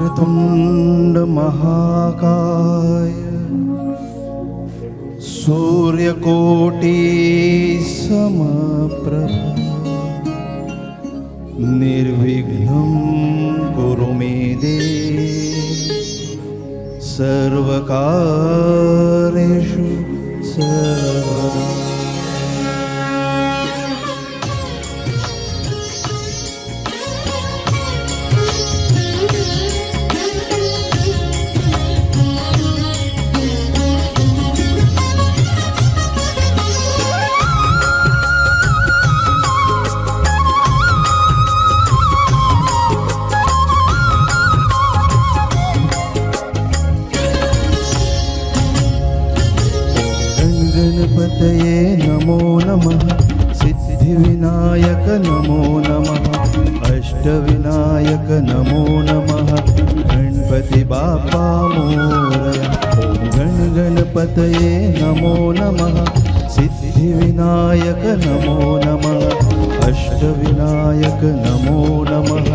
वक्रतुंड महाकाय सूर्यकोटि समप्रभ निर्विघ्नं कुरु मे देव सर्वकार्येषु सर्वदा। गणपतये नमो नमः, सिद्धिविनायक नमो नमः, अष्टविनायक नमो नमः, गणपति बाप्पा मोरया। ॐ गणपतये नमो नमः, सिद्धिविनायक नमो नमः, अष्टविनायक नमो नमः,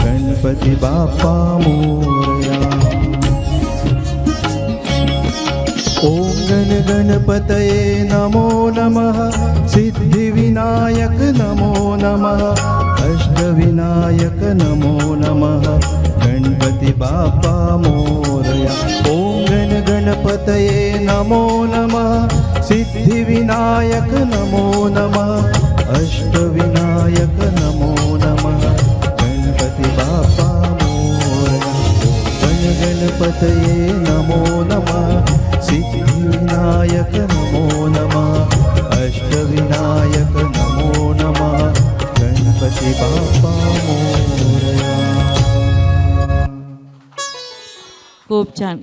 गणपति बाप्पा मोरया। ॐ गणपतये नमो नमः, सिद्धिविनायक नमो नमः, अष्टविनायक नमो नमः, गणपति बाप्पा मोरया। ॐ गणपतये नमो नमः, सिद्धिविनायक नमो नमः, अष्टविनायक नमो नमः, गणपति बाप्पा मोरया। गणपतये नमो नमः, सिद्धिविनायक नमो नमः, अष्टविनायक नमो नमः, गणपति बाप्पा मोरया। खूप छान।